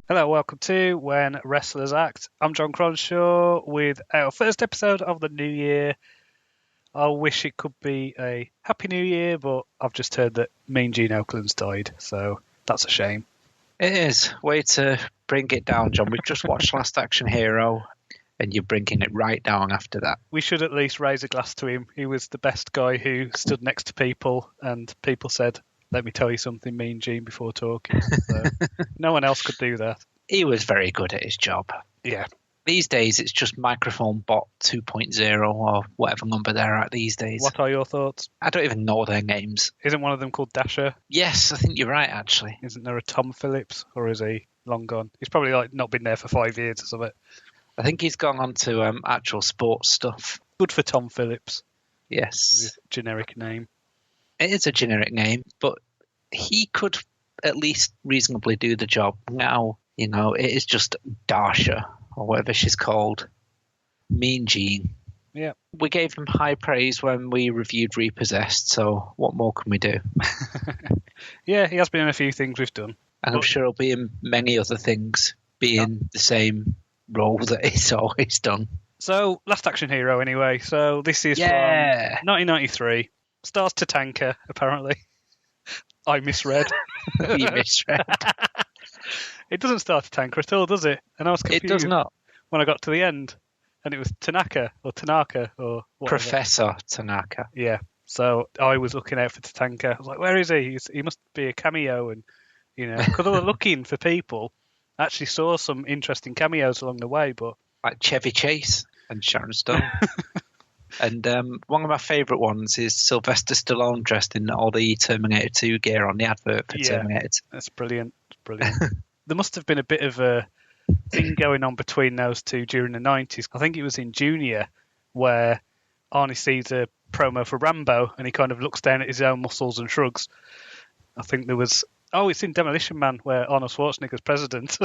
Hello, welcome to When Wrestlers Act. I'm John Cronshaw with our first episode of the new year. I wish it could be a happy new year, but I've just heard that Mean Gene Okerlund's died, so that's a shame. It is. Way to bring it down, John. We've just watched Last Action Hero, and you're bringing it right down after that. We should at least raise a glass to him. He was the best guy who stood next to people, and people said, "Let me tell you something, Mean Gene," before talking. So no one else could do that. He was very good at his job. Yeah. These days, it's just Microphone Bot 2.0 or whatever number they're at these days. What are your thoughts? I don't even know their names. Isn't one of them called Dasher? Yes, I think you're right, actually. Isn't there a Tom Phillips, or is he long gone? He's probably not been there for 5 years or something. I think he's gone on to actual sports stuff. Good for Tom Phillips. Yes. His generic name. It is a generic name, but he could at least reasonably do the job. Now, it is just Darsha, or whatever she's called. Mean Gene. Yeah. We gave him high praise when we reviewed Repossessed, so what more can we do? Yeah, he has been in a few things we've done. And I'm sure he'll be in many other things, being the same role that he's always done. So, Last Action Hero anyway. So this is from 1993. Stars Tatanka, apparently. I misread. You misread. It doesn't start Tatanka at all, does it? And I was confused. It does not. When I got to the end, and it was Tanaka or whatever. Professor Tanaka. Yeah. So I was looking out for Tatanka. I was like, where is he? He must be a cameo. And, because I was looking for people, I actually saw some interesting cameos along the way. But like Chevy Chase and Sharon Stone. And one of my favourite ones is Sylvester Stallone dressed in all the Terminator 2 gear on the advert for Terminator 2. That's brilliant. Brilliant. There must have been a bit of a thing going on between those two during the 90s. I think it was in Junior where Arnie sees a promo for Rambo and he kind of looks down at his own muscles and shrugs. I think there was... Oh, it's in Demolition Man where Arnold Schwarzenegger's president.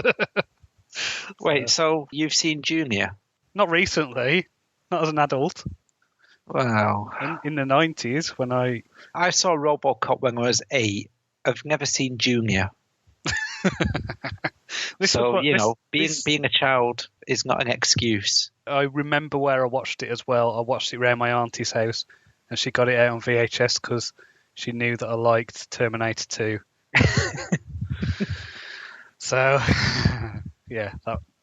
Wait, so you've seen Junior? Not recently. Not as an adult. Wow. In the 90s when I saw RoboCop when I was 8. I've never seen Junior. Being a child is not an excuse. I remember where I watched it as well. I watched it around my auntie's house and she got it out on VHS because she knew that I liked Terminator 2. So, yeah,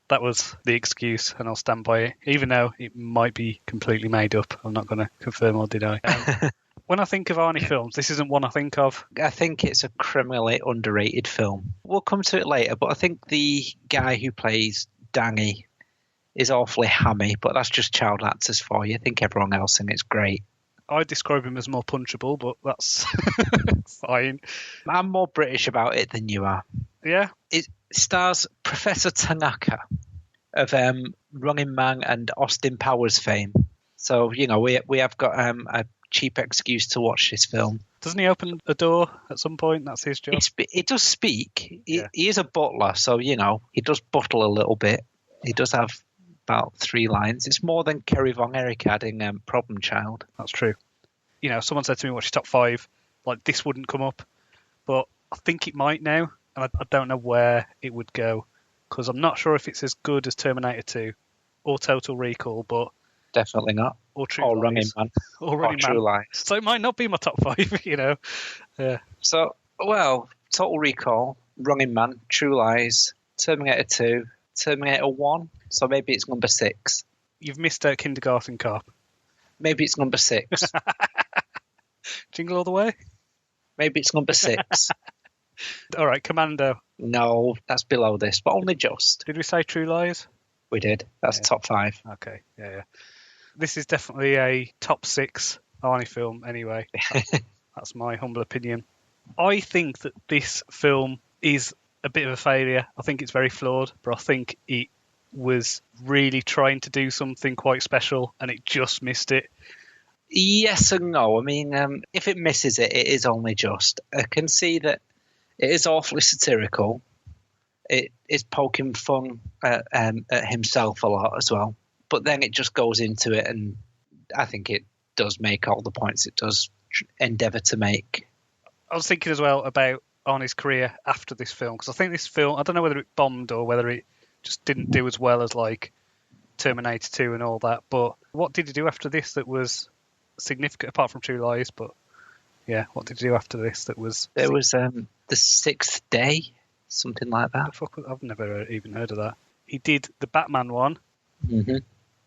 that was the excuse, and I'll stand by it, even though it might be completely made up. I'm not going to confirm or deny. When I think of Arnie films, this isn't one I think of. I think it's a criminally underrated film. We'll come to it later, but I think the guy who plays Danny is awfully hammy, but that's just child actors for you. I think everyone else in it's great. I describe him as more punchable, but that's fine. I'm more British about it than you are. Yeah? It stars Professor Tanaka of Running Man and Austin Powers fame. So, we have got a cheap excuse to watch this film. Doesn't he open a door at some point? That's his job. He does speak. He is a butler, so, he does buttle a little bit. He does have about 3 lines. It's more than Kerry Von Erich had in Problem Child. That's true. Someone said to me, what's your top 5? Like, this wouldn't come up. But I think it might now. And I don't know where it would go. Because I'm not sure if it's as good as Terminator 2 or Total Recall, but... Definitely not. Or True Lies. Running Man. Or Running Man. True Lies. So it might not be my top 5, Yeah. So, Total Recall, Running Man, True Lies, Terminator 2, Terminator 1. So maybe it's number 6. You've missed out Kindergarten Cop. Maybe it's number 6. Jingle All the Way? Maybe it's number 6. All right, Commando. No, that's below this, but only just. Did we say True Lies? We did. That's top 5. Okay, yeah. This is definitely a top 6 Arnie film anyway. That's my humble opinion. I think that this film is a bit of a failure. I think it's very flawed, but I think it was really trying to do something quite special and it just missed it. Yes and no. I mean, if it misses it, it is only just. I can see that it is awfully satirical. It is poking fun at himself a lot as well. But then it just goes into it, and I think it does make all the points it does endeavour to make. I was thinking as well about on his career after this film? Because I think this film, I don't know whether it bombed or whether it just didn't do as well as like Terminator 2 and all that. But what did he do after this that was significant, apart from True Lies? But yeah, what did he do after this that was? There was The Sixth Day, something like that. I've never even heard of that. He did the Batman one. Mm-hmm.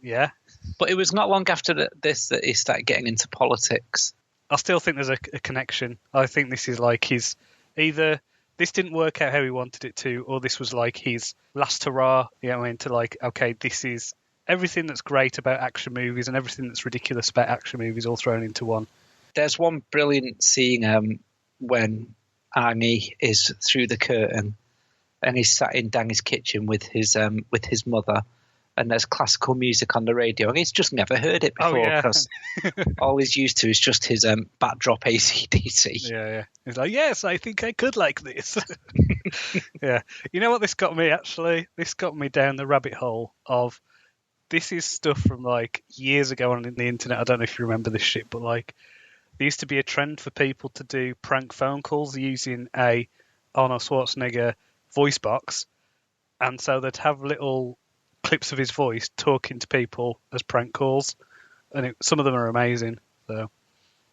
Yeah. But it was not long after this that he started getting into politics. I still think there's a connection. I think this is like his, either this didn't work out how he wanted it to, or this was like his last hurrah, you know, into like, okay, this is everything that's great about action movies and everything that's ridiculous about action movies all thrown into one. There's one brilliant scene when Arnie is through the curtain and he's sat in Danny's kitchen with his mother, and there's classical music on the radio, and he's just never heard it before because all he's used to is just his backdrop AC/DC. Yeah. He's like, yes, I think I could like this. Yeah. You know what this got me, actually? This got me down the rabbit hole of, this is stuff from like years ago on the internet. I don't know if you remember this shit, but like there used to be a trend for people to do prank phone calls using a Arnold Schwarzenegger voice box. And so they'd have little clips of his voice talking to people as prank calls, and some of them are amazing. So,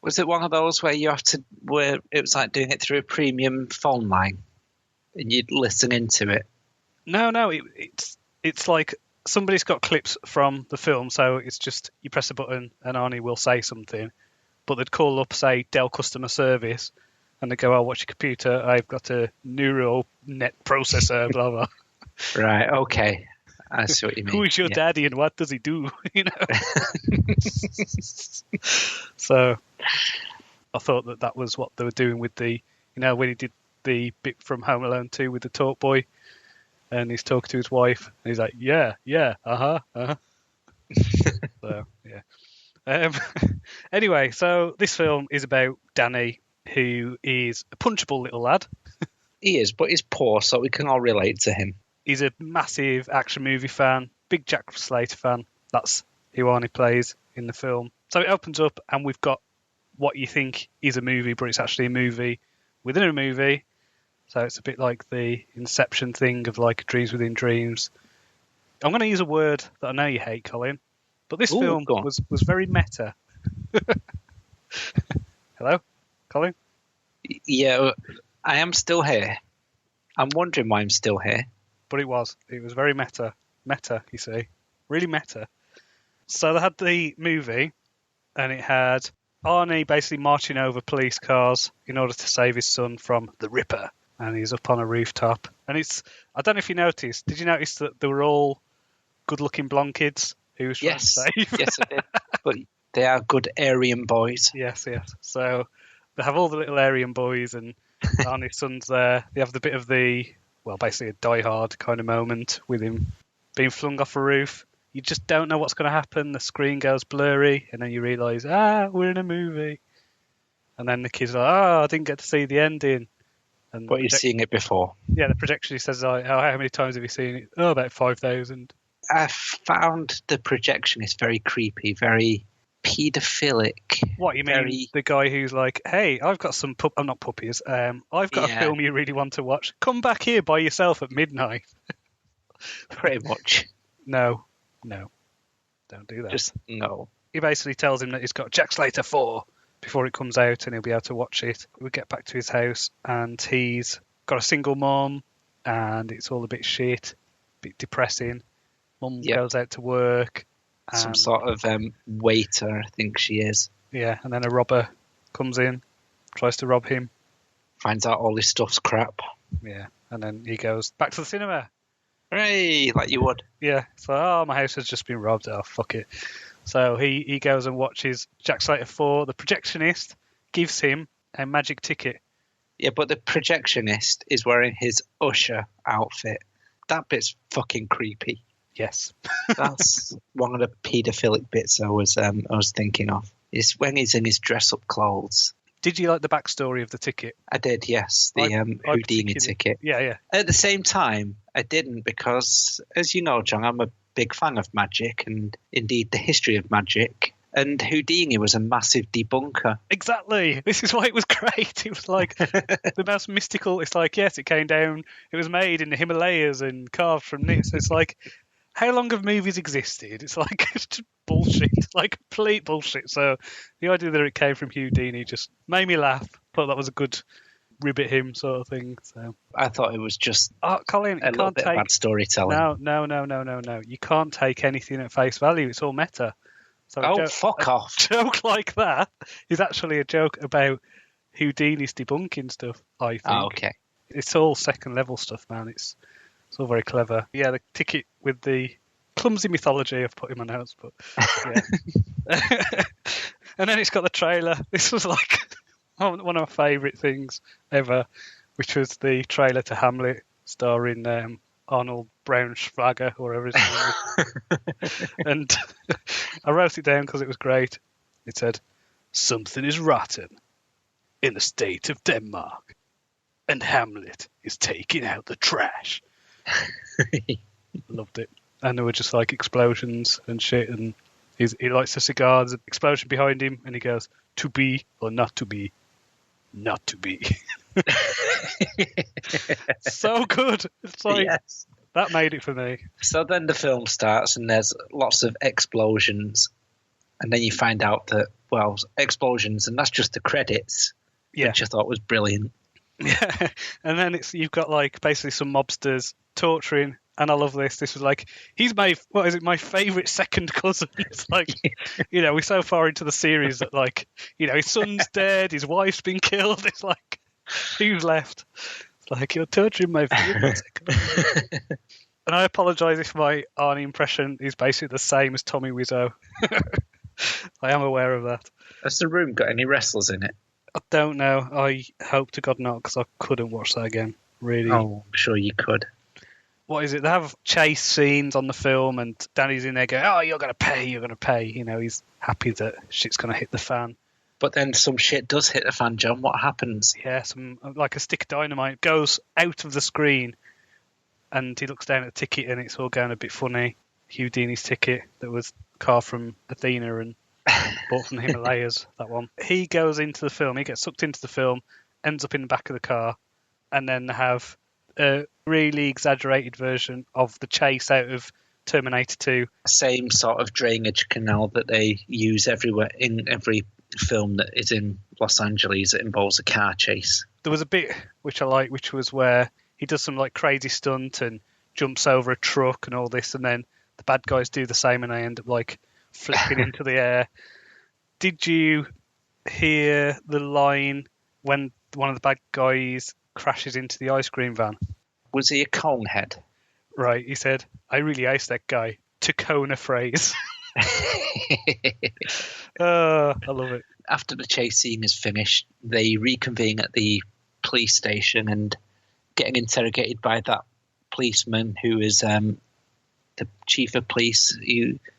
was it one of those where it was like doing it through a premium phone line, and you'd listen into it? No, it's like somebody's got clips from the film, so it's just you press a button and Arnie will say something, but they'd call up, say, Dell customer service, and they go, "Oh, what's your computer? I've got a neural net processor, blah blah." Right. Okay. I see what you mean. Who is your daddy and what does he do? You know. So I thought that was what they were doing with the, you know, when he did the bit from Home Alone 2 with the talk boy, and he's talking to his wife, and he's like, yeah, uh-huh. So yeah. Anyway, so this film is about Danny, who is a punchable little lad. He is, but he's poor, so we can all relate to him. He's a massive action movie fan, big Jack Slater fan. That's who Arnie plays in the film. So it opens up and we've got what you think is a movie, but it's actually a movie within a movie. So it's a bit like the Inception thing of like dreams within dreams. I'm going to use a word that I know you hate, Colin, but this film was very meta. Hello, Colin? Yeah, I am still here. I'm wondering why I'm still here. But it was very meta, you see, really meta. So they had the movie, and it had Arnie basically marching over police cars in order to save his son from the Ripper, and he's up on a rooftop. And I don't know if you noticed, did you notice that they were all good-looking blonde kids who was trying to save? Yes, I did. But they are good Aryan boys. Yes. So they have all the little Aryan boys, and Arnie's son's there. They have the bit of basically a Die Hard kind of moment with him being flung off a roof. You just don't know what's going to happen. The screen goes blurry, and then you realise, we're in a movie. And then the kid's like, I didn't get to see the ending. And but you've seen it before. Yeah, the projectionist says, how many times have you seen it? Oh, about 5,000. I found the projectionist very creepy, very paedophilic. What, you mean the guy who's like, hey, I've got some not puppies. I've got a film you really want to watch. Come back here by yourself at midnight. Pretty much. No. Don't do that. Just no. He basically tells him that he's got Jack Slater 4 before it comes out and he'll be able to watch it. We get back to his house and he's got a single mom and it's all a bit shit, a bit depressing. Mum goes out to work. Some sort of waiter, I think she is. Yeah, and then a robber comes in, tries to rob him. Finds out all his stuff's crap. Yeah, and then he goes back to the cinema. Hooray, like you would. Yeah, so, my house has just been robbed. Oh, fuck it. So he goes and watches Jack Slater 4. The projectionist gives him a magic ticket. Yeah, but the projectionist is wearing his usher outfit. That bit's fucking creepy. Yes. That's one of the paedophilic bits I was thinking of. Is when he's in his dress-up clothes. Did you like the backstory of the ticket? I did, yes. The Houdini ticket. Yeah. At the same time, I didn't because, as you know, John, I'm a big fan of magic and indeed the history of magic. And Houdini was a massive debunker. Exactly. This is why it was great. It was like the most mystical. It's like, yes, it came down. It was made in the Himalayas and carved from this. It's like, how long have movies existed? It's like it's just bullshit. It's like complete bullshit. So the idea that it came from Houdini just made me laugh. Thought that was a good ribbit him sort of thing. So I thought it was just Colin, a little bit of bad storytelling. No. You can't take anything at face value. It's all meta. So fuck off. A joke like that is actually a joke about Houdini's debunking stuff, I think. Oh, okay. It's all second level stuff, man. It's all very clever. Yeah, the ticket with the clumsy mythology I've put in my notes, but yeah. And then it's got the trailer. This was like one of my favourite things ever, which was the trailer to Hamlet starring Arnold Braunschweiger, or whatever his name is. And I wrote it down because it was great. It said, "Something is rotten in the state of Denmark, and Hamlet is taking out the trash." Loved it. And there were just like explosions and shit, and he lights a cigar, there's an explosion behind him, and he goes, "To be or not to be, not to be." So good. It's like, yes. That made it for me. So then the film starts and there's lots of explosions, and then you find out that, well, explosions, and that's just the credits, which I thought was brilliant. Yeah, and then you've got like basically some mobsters torturing, and I love this. This was like, he's my favourite second cousin. It's like, we're so far into the series that like, his son's dead, his wife's been killed. It's like, who's left? It's like, you're torturing my favourite second cousin. And I apologise if my Arnie impression is basically the same as Tommy Wiseau. I am aware of that. Has the room got any wrestlers in it? I don't know. I hope to God not, because I couldn't watch that again. Really. Oh, I'm sure you could. What is it? They have chase scenes on the film, and Danny's in there going, "Oh, you're going to pay. He's happy that shit's going to hit the fan. But then some shit does hit the fan, John. What happens? Yeah, like a stick of dynamite goes out of the screen, and he looks down at the ticket, and it's all going a bit funny. Houdini's ticket that was carved from Athena and bought from the Himalayas, that one. He goes into the film, he gets sucked into the film, ends up in the back of the car, and then they have a really exaggerated version of the chase out of Terminator 2. Same sort of drainage canal that they use everywhere in every film that is in Los Angeles that involves a car chase. There was a bit which I like, which was where he does some like crazy stunt and jumps over a truck and all this, and then the bad guys do the same and they end up like flipping into the air. Did you hear the line when one of the bad guys crashes into the ice cream van? Was he a cone head? Right, he said, "I really iced that guy." To coin a phrase. I love it. After the chase scene is finished, they reconvene at the police station and getting interrogated by that policeman who is the chief of police,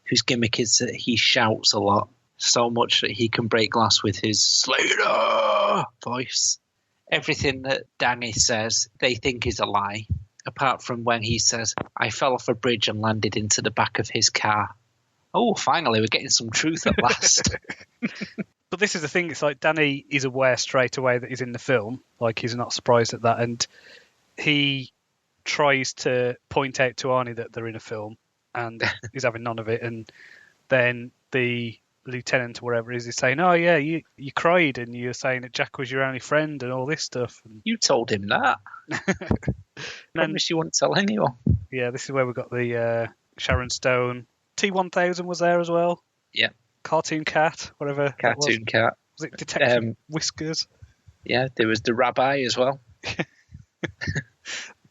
whose gimmick is that he shouts a lot, so much that he can break glass with his Slater voice. Everything that Danny says, they think is a lie, apart from when he says, "I fell off a bridge and landed into the back of his car." Oh, finally, we're getting some truth at last. But this is the thing, it's like Danny is aware straight away that he's in the film, like he's not surprised at that, and he tries to point out to Arnie that they're in a film, and he's having none of it, and then the lieutenant or whatever it is saying, "Oh yeah, you cried and you're saying that Jack was your only friend and all this stuff." And you told him that. Promise you wouldn't tell anyone. Yeah, this is where we got the Sharon Stone. T-1000 was there as well. Yeah. Cartoon Cat, whatever. Cartoon Cat. Was it Detective Whiskers? Yeah, there was the rabbi as well.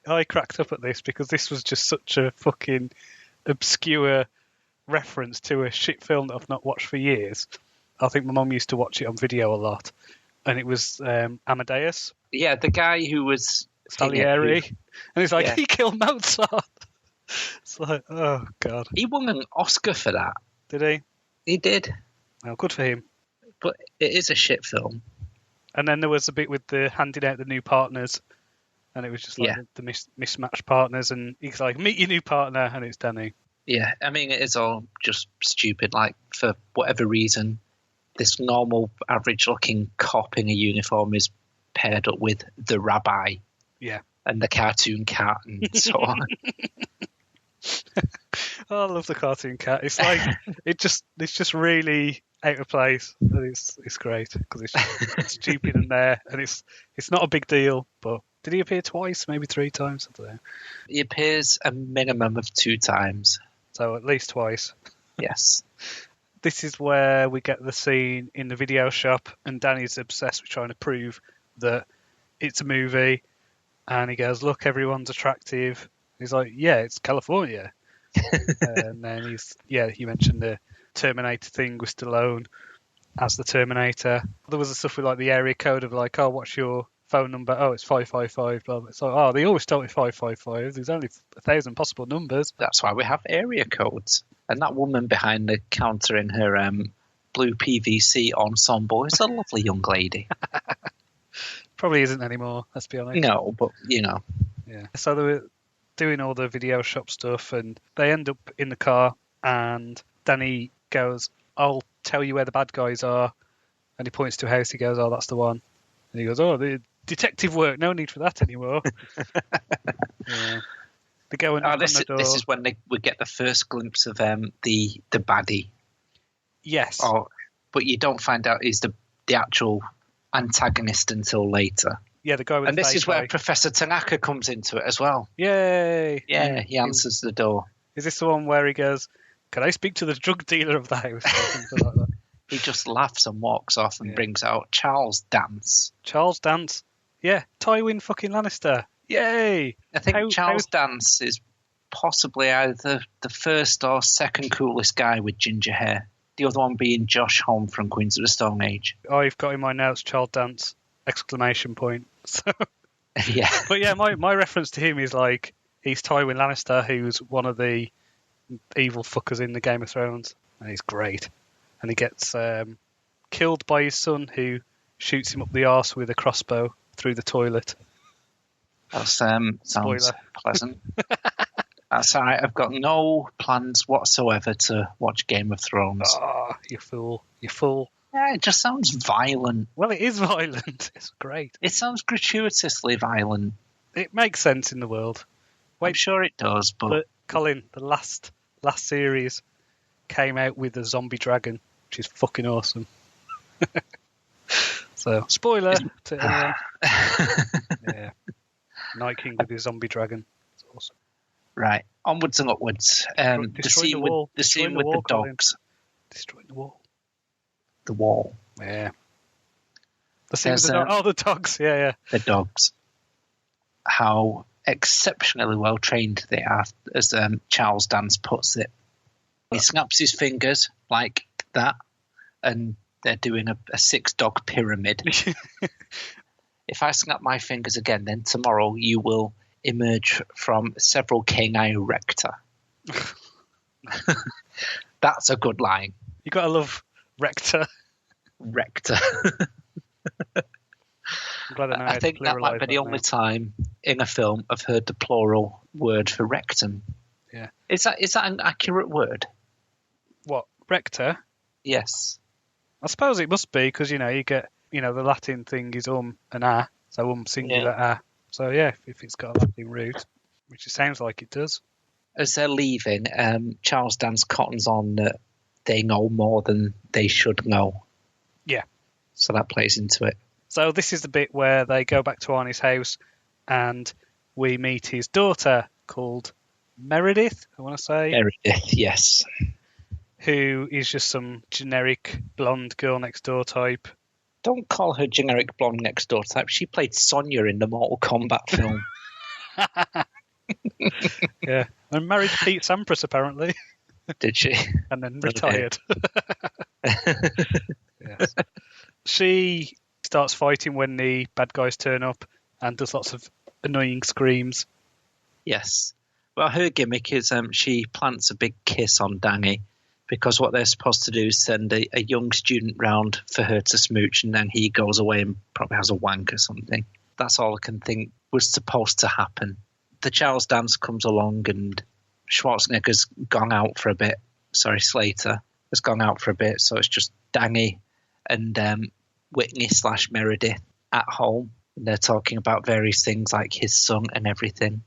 I cracked up at this because this was just such a fucking obscure reference to a shit film that I've not watched for years. I think my mum used to watch it on video a lot. And it was Amadeus. Yeah, the guy who was Salieri. And he's like, he killed Mozart. It's like, oh, God. He won an Oscar for that. Did he? He did. Well, good for him. But it is a shit film. And then there was a bit with the handing out the new partners. And it was just like the mismatched partners. And he's like, meet your new partner. And it's Danny. Yeah, I mean, it is all just stupid. Like, for whatever reason, this normal, average-looking cop in a uniform is paired up with the rabbi. Yeah. And the cartoon cat and so on. Oh, I love the cartoon cat. It's like it's just really out of place, and it's great because it's just stupid in there, and it's not a big deal. But did he appear twice, maybe 3 times? I don't know. He appears a minimum of 2 times. So at least twice. Yes. This is where we get the scene in the video shop, and Danny's obsessed with trying to prove that it's a movie, and he goes, "Look, everyone's attractive." He's like, "Yeah, it's California." And then you mentioned the Terminator thing with Stallone as the Terminator. There was the stuff with like the area code of like, "Oh, what's your phone number?" "Oh, it's 555. Blah, blah. It's like, "Oh, they always start with 555. There's only 1,000 possible numbers." That's why we have area codes. And that woman behind the counter in her blue PVC ensemble is a lovely young lady. Probably isn't anymore, let's be honest. No, but you know. Yeah. So they were doing all the video shop stuff, and they end up in the car, and Danny goes, "I'll tell you where the bad guys are." And he points to a house. He goes, "Oh, that's the one." And he goes, "Oh, the detective work. No need for that anymore." Yeah. They go and knock on the door. This is when we get the first glimpse of the baddie. Yes. Oh, but you don't find out he's the actual antagonist until later. Yeah, the guy with and the this is where eye. Professor Tanaka comes into it as well. Yay! Yeah, he answers the door. Is this the one where he goes, "Can I speak to the drug dealer of the house?" Or something like that. He just laughs and walks off and brings out Charles Dance. Charles Dance. Yeah, Tywin fucking Lannister. Yay! I think Charles Dance is possibly either the first or second coolest guy with ginger hair. The other one being Josh Homme from Queens of the Stone Age. I've got in my notes Charles Dance! Exclamation point. So, yeah. But yeah, my reference to him is like, he's Tywin Lannister, who's one of the evil fuckers in the Game of Thrones. And he's great. And he gets killed by his son, who shoots him up the arse with a crossbow through the toilet. That sounds pleasant. That's all right. I've got no plans whatsoever to watch Game of Thrones. Oh, you fool. You fool. Yeah, it just sounds violent. Well, it is violent. It's great. It sounds gratuitously violent. It makes sense in the world. I'm sure it does, but Colin, the last series came out with a zombie dragon, which is fucking awesome. So, spoiler to anyone. Yeah. Night King with his zombie dragon. It's awesome. Right, onwards and upwards. The scene with the dogs. Destroying the wall. The wall. Yeah. The scene with the dogs. Yeah. The dogs. How exceptionally well trained they are, as Charles Dance puts it. He snaps his fingers like that, and they're doing a 6-dog pyramid. If I snap my fingers again, then tomorrow you will emerge from several canine recta. That's a good line. You gotta love recta. Recta. I'm glad I think that might be the only time in a film I've heard the plural word for rectum. Yeah. Is that an accurate word? What, recta? Yes. I suppose it must be, because you get the Latin thing is and a, so singular a. So yeah, if it's got a Latin root, which it sounds like it does. As they're leaving, Charles Dance cottons on that they know more than they should know. Yeah. So that plays into it. So this is the bit where they go back to Arnie's house, and we meet his daughter called Meredith, I want to say. Meredith, yes. Who is just some generic blonde girl next door type. Don't call her generic blonde next door type. She played Sonya in the Mortal Kombat film. Yeah. And married Pete Sampras, apparently. Did she? And then retired. Yes. She starts fighting when the bad guys turn up and does lots of annoying screams. Yes. Well, her gimmick is she plants a big kiss on Danny, because what they're supposed to do is send a young student round for her to smooch, and then he goes away and probably has a wank or something. That's all I can think was supposed to happen. The Charles Dance comes along and Schwarzenegger's gone out for a bit. Sorry, Slater has gone out for a bit, so it's just Danny and Whitney/Meredith at home. And they're talking about various things like his son and everything.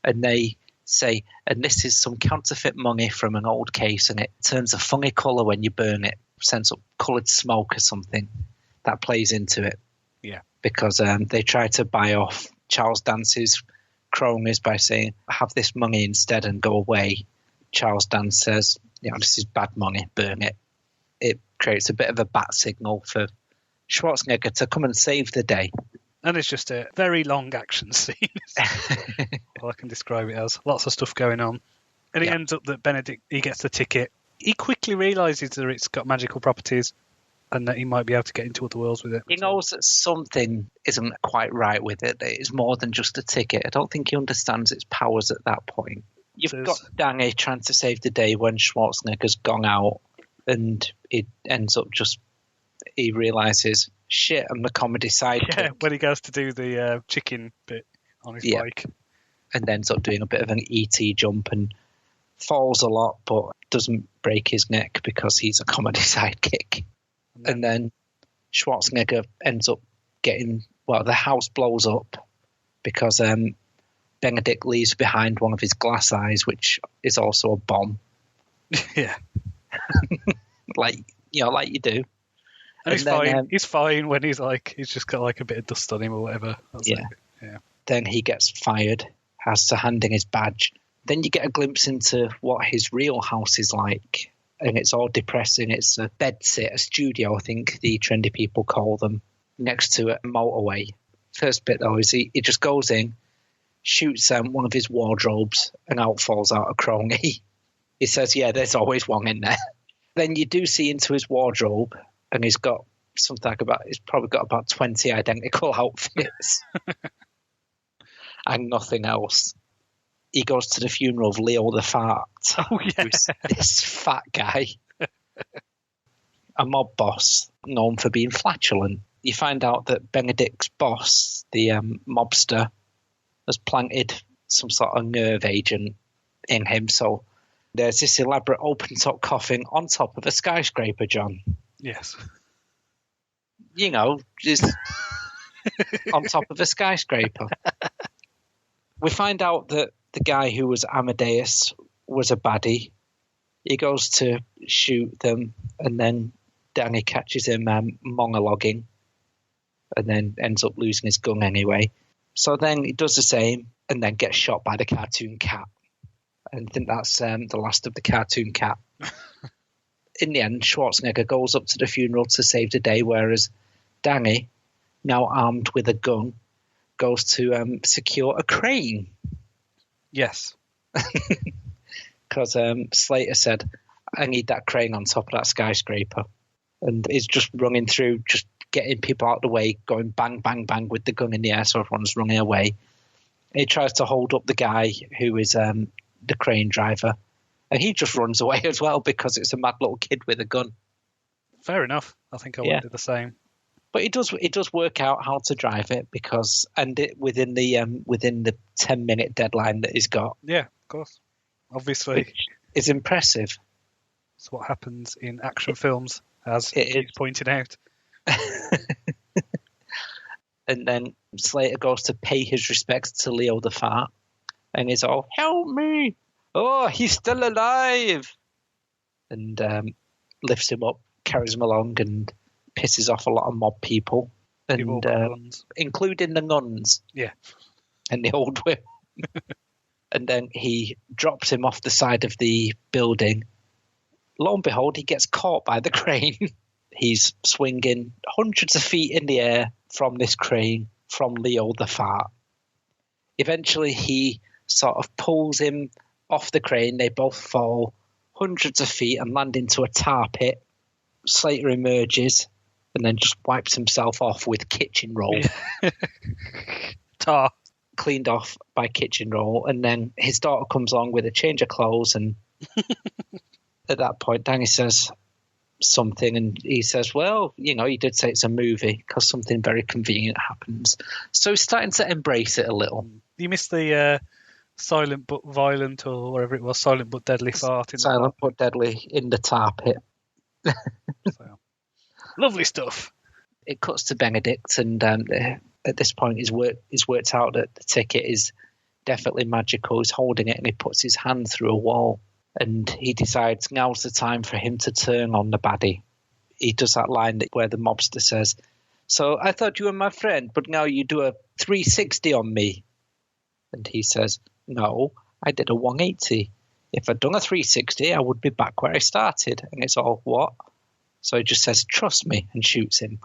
And they say, and this is some counterfeit money from an old case, and it turns a funny colour when you burn it, sends up coloured smoke or something. That plays into it. Yeah. Because they try to buy off Charles Dance's cronies by saying, have this money instead and go away. Charles Dance says, this is bad money, burn it. It creates a bit of a bat signal for Schwarzenegger to come and save the day. And it's just a very long action scene. Well, I can describe it as. Lots of stuff going on. And it ends up that Benedict, he gets the ticket. He quickly realises that it's got magical properties and that he might be able to get into other worlds with it. He knows that something isn't quite right with it. It's more than just a ticket. I don't think he understands its powers at that point. You've got Danny trying to save the day when Schwarzenegger's gone out, and it ends up he realises, shit, I'm the comedy sidekick. Yeah, when he goes to do the chicken bit on his bike. And ends up doing a bit of an E.T. jump and falls a lot, but doesn't break his neck because he's a comedy sidekick. And then Schwarzenegger ends up getting, the house blows up because Benedict leaves behind one of his glass eyes, which is also a bomb. Yeah. like you do. And he's fine. He's fine when he's just got a bit of dust on him or whatever. Yeah. Then he gets fired, has to hand in his badge. Then you get a glimpse into what his real house is like. And it's all depressing. It's a bedsit, a studio, I think the trendy people call them, next to a motorway. First bit, though, is he just goes in, shoots one of his wardrobes, and out falls out a crony. He says, there's always one in there. Then you do see into his wardrobe, and he's got he's probably got about 20 identical outfits. And nothing else. He goes to the funeral of Leo the Fart. Oh, yeah. Who's this fat guy. A mob boss known for being flatulent. You find out that Benedict's boss, the mobster, has planted some sort of nerve agent in him. So there's this elaborate open-top coffin on top of a skyscraper, John. Yes. Just on top of a skyscraper. We find out that the guy who was Amadeus was a baddie. He goes to shoot them, and then Danny catches him monologuing, and then ends up losing his gun anyway. So then he does the same, and then gets shot by the cartoon cat. And I think that's the last of the cartoon cat. In the end, Schwarzenegger goes up to the funeral to save the day, whereas Danny, now armed with a gun, goes to secure a crane. Yes. Because Slater said, I need that crane on top of that skyscraper. And he's just running through, just getting people out of the way, going bang, bang, bang with the gun in the air so everyone's running away. He tries to hold up the guy who is the crane driver. And he just runs away as well because it's a mad little kid with a gun. Fair enough. I think I would do the same. But it does work out how to drive it within the 10-minute deadline that he's got. Yeah, of course. Obviously, it's impressive. It's what happens in action films, as it's pointed out. And then Slater goes to pay his respects to Leo the Fart, and he's all, "Help me! Oh, he's still alive!" And lifts him up, carries him along, and pisses off a lot of mob people, and including the nuns. Yeah. And the old women. And then he drops him off the side of the building. Lo and behold, he gets caught by the crane. He's swinging hundreds of feet in the air from this crane from Leo the Fart. Eventually, he sort of pulls him off the crane. They both fall hundreds of feet and land into a tar pit. Slater emerges and then just wipes himself off with kitchen roll. Tar. Cleaned off by kitchen roll. And then his daughter comes along with a change of clothes, and at that point Danny says something, and he says, well, you did say it's a movie because something very convenient happens. So he's starting to embrace it a little. You missed the silent but violent, or whatever it was, silent but deadly fart. Silent but deadly in the tar pit. So, lovely stuff. It cuts to Benedict, and at this point, he's worked out that the ticket is definitely magical. He's holding it, and he puts his hand through a wall, and he decides now's the time for him to turn on the baddie. He does that line where the mobster says, "So I thought you were my friend, but now you do a 360 on me." And he says, "No, I did a 180. If I'd done a 360, I would be back where I started." And it's all, what? So he just says, "Trust me," and shoots him.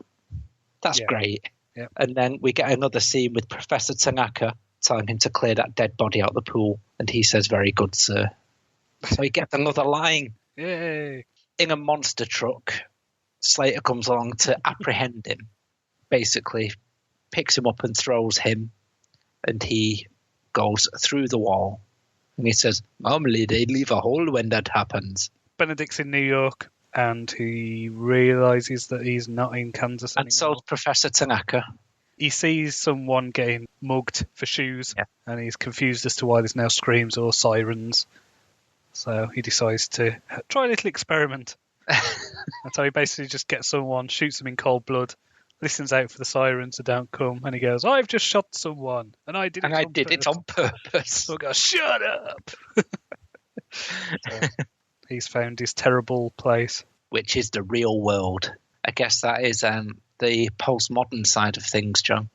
That's great. Yeah. And then we get another scene with Professor Tanaka telling him to clear that dead body out of the pool. And he says, "Very good, sir." So he gets another line. Yay. In a monster truck, Slater comes along to apprehend him. Basically, picks him up and throws him. And he goes through the wall. And he says, "Normally they leave a hole when that happens." Benedict's in New York, and he realizes that he's not in Kansas anymore. And so is Professor Tanaka. He sees someone getting mugged for shoes, and he's confused as to why there's no screams or sirens. So he decides to try a little experiment. And so he basically just gets someone, shoots them in cold blood, listens out for the sirens that don't come, and he goes, "I've just shot someone, and I did it on purpose." So he goes, "Shut up!" So he's found his terrible place. Which is the real world. I guess that is the postmodern side of things, John.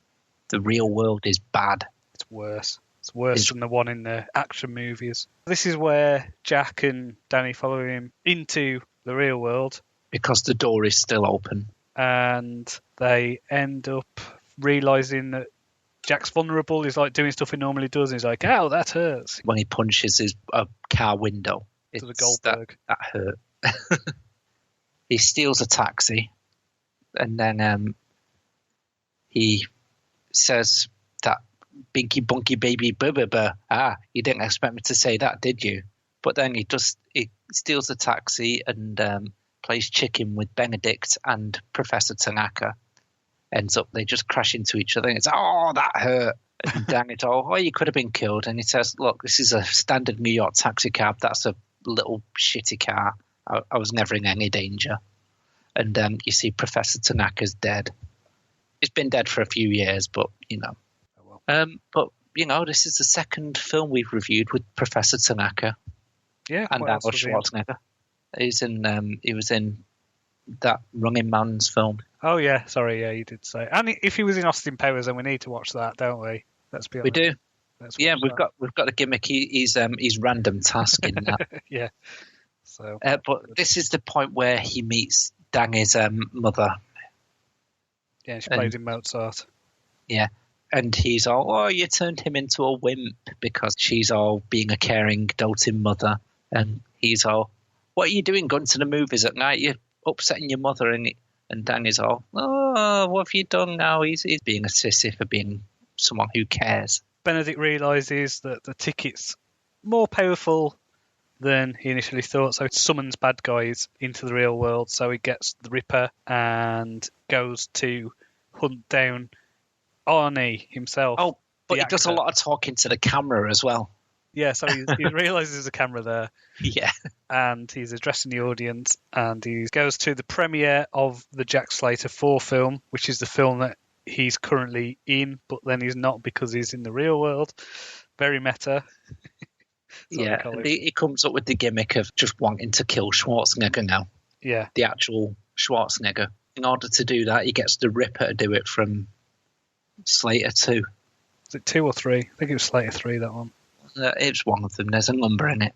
The real world is bad. It's worse. It's worse than the one in the action movies. This is where Jack and Danny follow him into the real world. Because the door is still open. And they end up realising that Jack's vulnerable. He's like doing stuff he normally does. And he's like, "Ow, that hurts." When he punches his car window. To the Goldberg. That hurt. He steals a taxi. And then he says that binky bunky baby blah. You didn't expect me to say that, did you? But then he steals a taxi and plays chicken with Benedict and Professor Tanaka. Ends up they just crash into each other and it's, "Oh, that hurt." And dang it all, "Oh, you could have been killed." And he says, "Look, this is a standard New York taxi cab. That's a little shitty car. I was never in any danger." And you see Professor Tanaka's dead. He's been dead for a few years, but, you know. Oh, well. But, you know, this is the second film we've reviewed with Professor Tanaka. Yeah. And Arnold Schwarzenegger. He was in that Running Man's film. Oh, yeah. Sorry, yeah, you did say. And if he was in Austin Powers, then we need to watch that, don't we? Let's be honest. We do. Yeah, we've got a gimmick. He's random task in that. Yeah. So. But this is the point where he meets Danny's mother. Yeah, she plays in Mozart. Yeah. And he's all, "Oh, you turned him into a wimp," because she's all being a caring, doting mother. And he's all, "What are you doing going to the movies at night? You're upsetting your mother." And Danny's all, "Oh, what have you done now?" He's being a sissy for being someone who cares. Benedict realises that the ticket's more powerful than he initially thought, so it summons bad guys into the real world. So he gets the Ripper and goes to hunt down Arnie himself. Oh, but he does a lot of talking to the camera as well. Yeah, so he realises there's a camera there. Yeah. And he's addressing the audience, and he goes to the premiere of the Jack Slater 4 film, which is the film that he's currently in, but then he's not because he's in the real world. Very meta. Yeah, he comes up with the gimmick of just wanting to kill Schwarzenegger now. Yeah. The actual Schwarzenegger. In order to do that, he gets the Ripper to do it from Slater 2. Is it 2 or 3? I think it was Slater 3, that one. It's one of them. There's a number in it.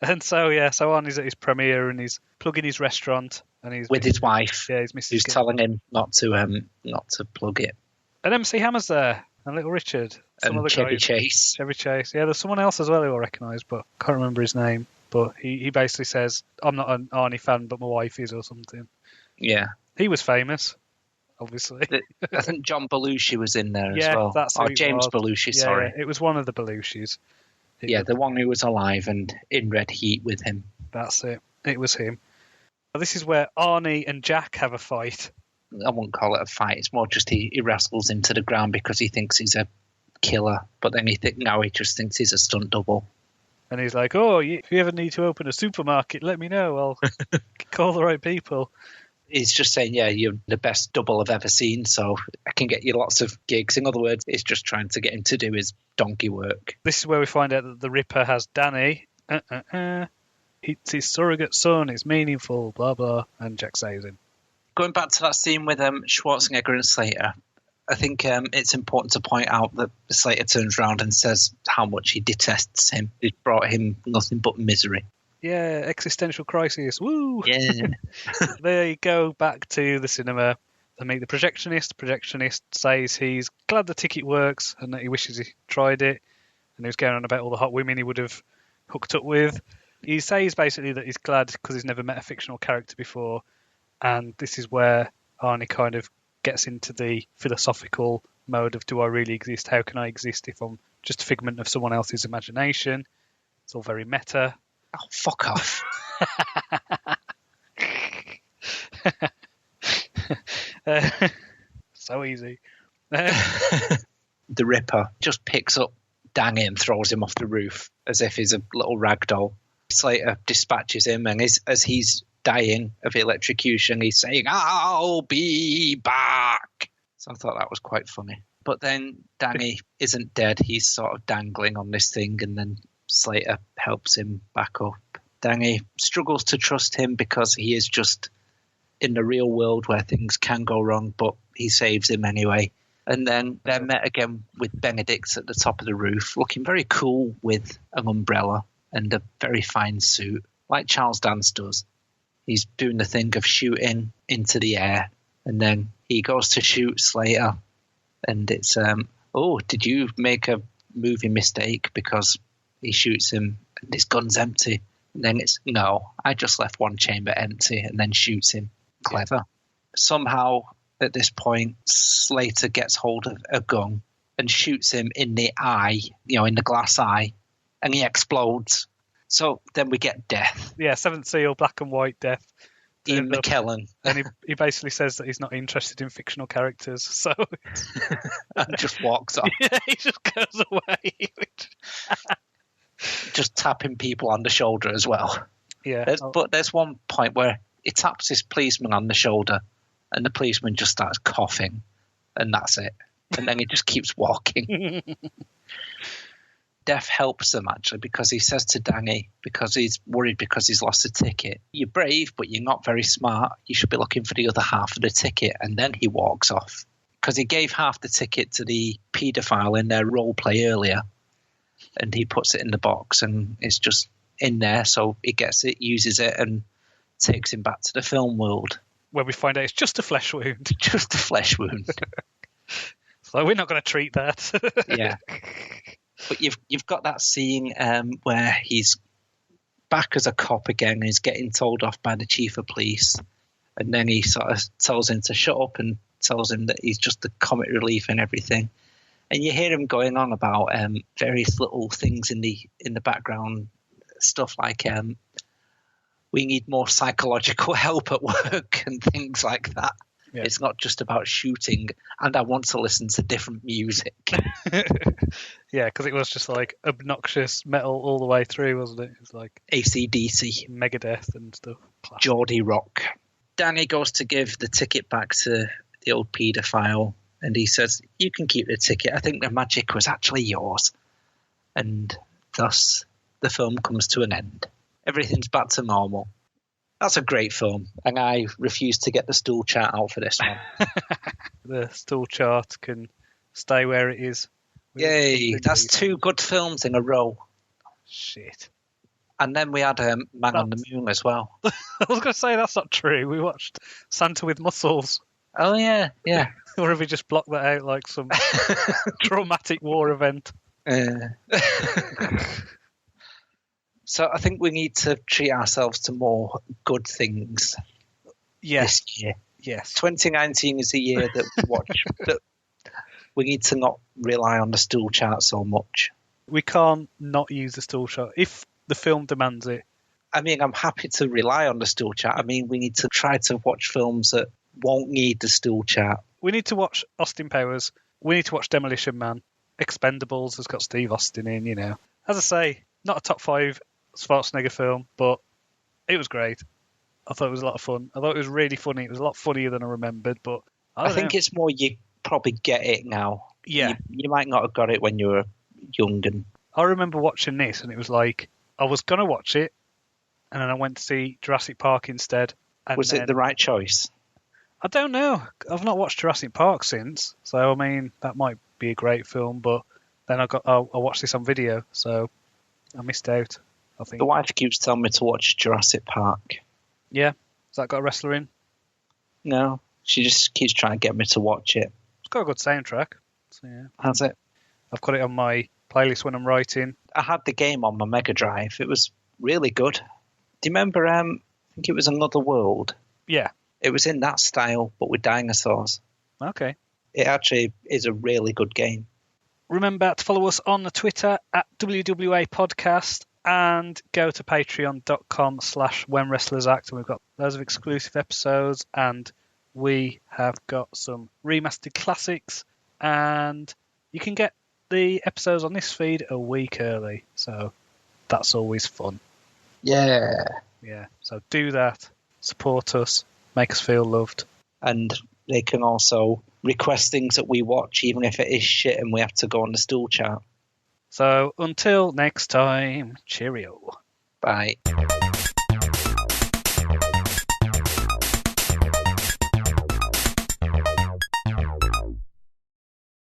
And so Arnie's at his premiere and he's plugging his restaurant. And he's with his wife. Yeah, his missus. Who's telling him not to plug it. And MC Hammer's there. And Little Richard. And Chevy Chase. Chevy Chase. Yeah, there's someone else as well who I recognise, but I can't remember his name. But he basically says, "I'm not an Arnie fan, but my wife is," or something. Yeah. He was famous, obviously. I think John Belushi was in there as well. That's James Belushi, sorry. Yeah, it was one of the Belushis. The one who was alive and in red heat with him. That's it. It was him. This is where Arnie and Jack have a fight. I wouldn't call it a fight. It's more just he wrestles him to the ground because he thinks he's a killer, but then now he just thinks he's a stunt double. And he's like, oh, if you ever need to open a supermarket, let me know. I'll call the right people. He's just saying, yeah, you're the best double I've ever seen, so I can get you lots of gigs. In other words, he's just trying to get him to do his donkey work. This is where we find out that the Ripper has Danny. It's his surrogate son. It's meaningful, blah, blah. And Jack saves him. Going back to that scene with Schwarzenegger and Slater, I think it's important to point out that Slater turns around and says how much he detests him. He's brought him nothing but misery. Yeah, existential crisis. Woo! Yeah. They go back to the cinema. They meet the projectionist. The projectionist says he's glad the ticket works and that he wishes he tried it. And he was going on about all the hot women he would have hooked up with. He says basically that he's glad because he's never met a fictional character before. And this is where Arnie kind of gets into the philosophical mode of, do I really exist? How can I exist if I'm just a figment of someone else's imagination? It's all very meta. Oh, fuck off. So easy. The Ripper just picks up Danny and throws him off the roof as if he's a little rag doll. Slater dispatches him, and as he's dying of electrocution, he's saying, I'll be back. So I thought that was quite funny. But then Danny isn't dead. He's sort of dangling on this thing, and then Slater helps him back up. Danny struggles to trust him because he is just in the real world where things can go wrong, but he saves him anyway. And then they're met again with Benedict at the top of the roof, looking very cool with an umbrella and a very fine suit, like Charles Dance does. He's doing the thing of shooting into the air, and then he goes to shoot Slater, and it's, did you make a movie mistake? Because he shoots him and his gun's empty. And then it's, no, I just left one chamber empty, and then shoots him. Clever. Yeah. Somehow, at this point, Slater gets hold of a gun and shoots him in the eye, in the glass eye, and he explodes. So then we get death. Yeah, Seventh Seal, black and white death. Ian McKellen. And he basically says that he's not interested in fictional characters, so... and just walks off. Yeah, he just goes away. Just tapping people on the shoulder as well. Yeah. But there's one point where he taps this policeman on the shoulder, and the policeman just starts coughing, and that's it. And then he just keeps walking. Death helps them, actually, because he says to Danny, because he's worried because he's lost a ticket, you're brave, but you're not very smart. You should be looking for the other half of the ticket. And then he walks off, because he gave half the ticket to the paedophile in their role play earlier, and he puts it in the box, and it's just in there, so he gets it, uses it, and takes him back to the film world. Where we find out it's just a flesh wound. Just a flesh wound. So we're not going to treat that. Yeah. But you've got that scene where he's back as a cop again, and he's getting told off by the chief of police, and then he sort of tells him to shut up and tells him that he's just the comic relief and everything. And you hear him going on about various little things in the background, stuff like we need more psychological help at work and things like that. Yeah. It's not just about shooting, and I want to listen to different music. Yeah, because it was just like obnoxious metal all the way through, wasn't it? It was like AC/DC, Megadeth and stuff. Classic. Geordie rock. Danny goes to give the ticket back to the old paedophile, and he says, you can keep the ticket. I think the magic was actually yours. And thus, the film comes to an end. Everything's back to normal. That's a great film, and I refuse to get the stool chart out for this one. The stool chart can stay where it is. Yay, that's 2 good films in a row. Shit. And then we had Man on the Moon as well. I was going to say that's not true. We watched Santa with Muscles. Oh, yeah. Or have we just blocked that out like some dramatic war event? So I think we need to treat ourselves to more good things this year. Yes. 2019 is the year that we watch. That we need to not rely on the stool chart so much. We can't not use the stool chart if the film demands it. I mean, I'm happy to rely on the stool chart. I mean, we need to try to watch films that won't need the stool chart. We need to watch Austin Powers. We need to watch Demolition Man. Expendables has got Steve Austin in, you know. As I say, not a top 5 Schwarzenegger film, but it was great. I thought it was a lot of fun. I thought it was really funny. It was a lot funnier than I remembered, but I think it's more you probably get it now. Yeah. You might not have got it when you were young. And I remember watching this, and it was like, I was going to watch it, and then I went to see Jurassic Park instead. And was it the right choice? I don't know. I've not watched Jurassic Park since, so I mean, that might be a great film, but then I watched this on video, so I missed out, I think. The wife keeps telling me to watch Jurassic Park. Yeah? Has that got a wrestler in? No. She just keeps trying to get me to watch it. It's got a good soundtrack. So, yeah. Has it? I've got it on my playlist when I'm writing. I had the game on my Mega Drive. It was really good. Do you remember, I think it was Another World? Yeah. It was in that style, but with dinosaurs. Okay. It actually is a really good game. Remember to follow us on Twitter at WWA Podcast and go to patreon.com/WhenWrestlersAct, and we've got loads of exclusive episodes, and we have got some remastered classics, and you can get the episodes on this feed a week early, so that's always fun. Yeah. Yeah, so do that. Support us. Make us feel loved. And they can also request things that we watch, even if it is shit and we have to go on the stool chart. So until next time, cheerio. Bye.